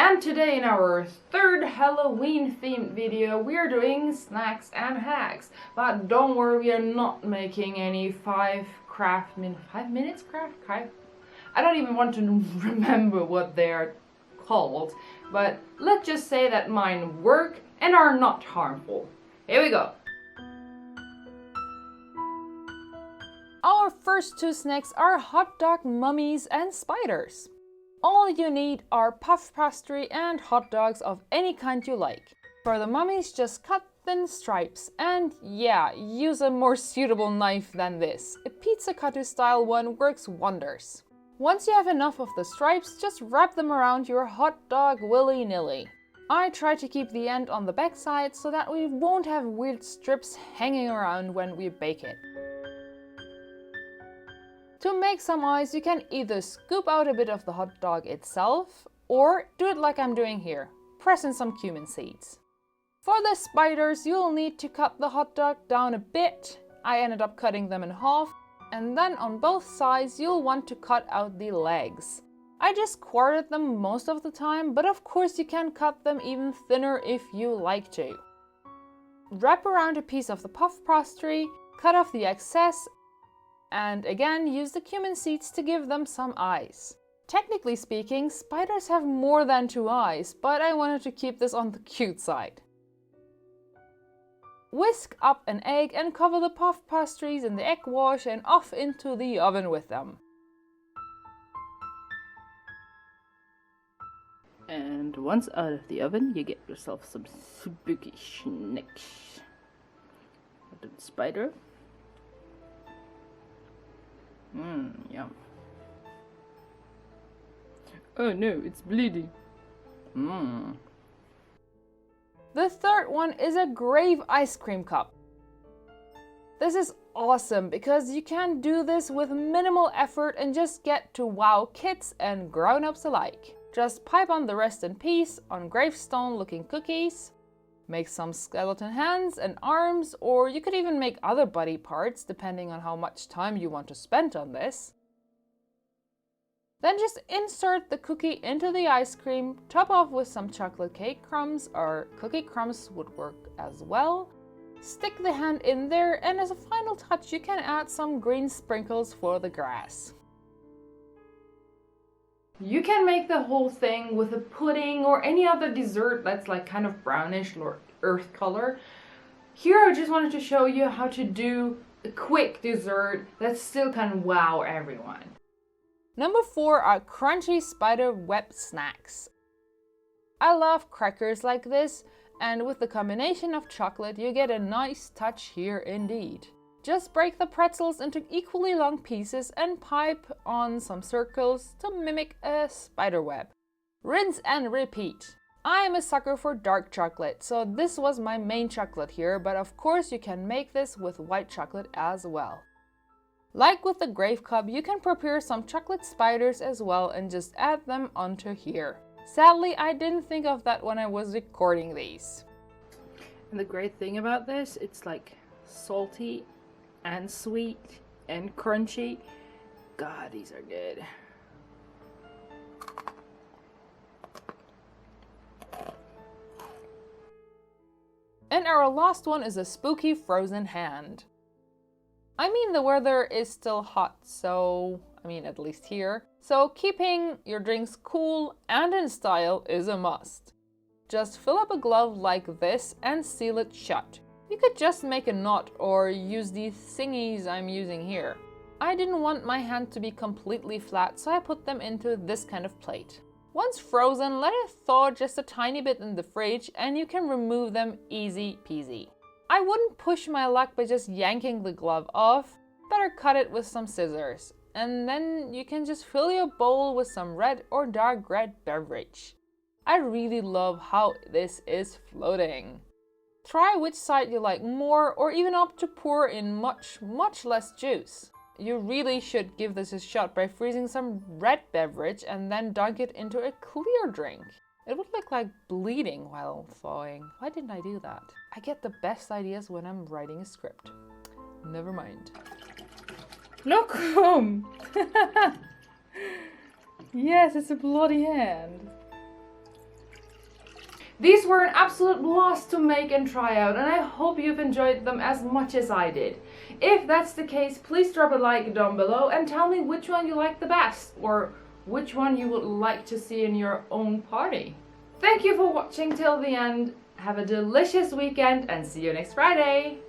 And today in our third Halloween themed video we are doing snacks and hacks. But don't worry, we are not making any 5 minutes craft? I don't even want to remember what they're called, but let's just say that mine work and are not harmful. Here we go. Our first 2 snacks are hot dog mummies and spiders. All you need are puff pastry and hot dogs of any kind you like. For the mummies, just cut thin stripes and yeah, use a more suitable knife than this. A pizza cutter style one works wonders. Once you have enough of the stripes, just wrap them around your hot dog willy-nilly. I try to keep the end on the back side so that we won't have weird strips hanging around when we bake it. To make some eyes, you can either scoop out a bit of the hot dog itself, or do it like I'm doing here, press in some cumin seeds. For the spiders, you'll need to cut the hot dog down a bit. I ended up cutting them in half, and then on both sides you'll want to cut out the legs. I just quartered them most of the time, but of course you can cut them even thinner if you like to. Wrap around a piece of the puff pastry, cut off the excess, and again use the cumin seeds to give them some eyes. Technically speaking, spiders have more than 2 eyes, but I wanted to keep this on the cute side. Whisk up an egg and cover the puff pastries in the egg wash and off into the oven with them. And once out of the oven, you get yourself some spooky snacks. The spider. Yum. Oh no, it's bleeding. The third one is a grave ice cream cup. This is awesome because you can do this with minimal effort and just get to wow kids and grown-ups alike. Just pipe on the rest in peace on gravestone looking cookies. Make some skeleton hands and arms, or you could even make other body parts depending on how much time you want to spend on this. Then just insert the cookie into the ice cream, top off with some chocolate cake crumbs, or cookie crumbs would work as well. Stick the hand in there, and as a final touch you can add some green sprinkles for the grass. You can make the whole thing with a pudding or any other dessert that's like kind of brownish or earth color. Here I just wanted to show you how to do a quick dessert that still can wow everyone. Number 4 are crunchy spider web snacks. I love crackers like this, and with the combination of chocolate you get a nice touch here indeed. Just break the pretzels into equally long pieces and pipe on some circles to mimic a spider web. Rinse and repeat. I am a sucker for dark chocolate, so this was my main chocolate here, but of course you can make this with white chocolate as well. Like with the grave cup, you can prepare some chocolate spiders as well and just add them onto here. Sadly, I didn't think of that when I was recording these. And the great thing about this, it's like salty and sweet and crunchy. God, these are good. And our last one is a spooky frozen hand. I mean, the weather is still hot, so, at least here. So keeping your drinks cool and in style is a must. Just fill up a glove like this and seal it shut. You could just make a knot or use these thingies I'm using here. I didn't want my hand to be completely flat, so I put them into this kind of plate. Once frozen, let it thaw just a tiny bit in the fridge and you can remove them easy peasy. I wouldn't push my luck by just yanking the glove off. Better cut it with some scissors. And then you can just fill your bowl with some red or dark red beverage. I really love how this is floating. Try which side you like more, or even opt to pour in much less juice. You really should give this a shot by freezing some red beverage and then dunk it into a clear drink. It would look like bleeding while thawing. Why didn't I do that? I get the best ideas when I'm writing a script. Never mind. Look! Yes, it's a bloody hand. These were an absolute blast to make and try out, and I hope you've enjoyed them as much as I did. If that's the case, please drop a like down below and tell me which one you like the best, or which one you would like to see in your own party. Thank you for watching till the end. Have a delicious weekend and see you next Friday!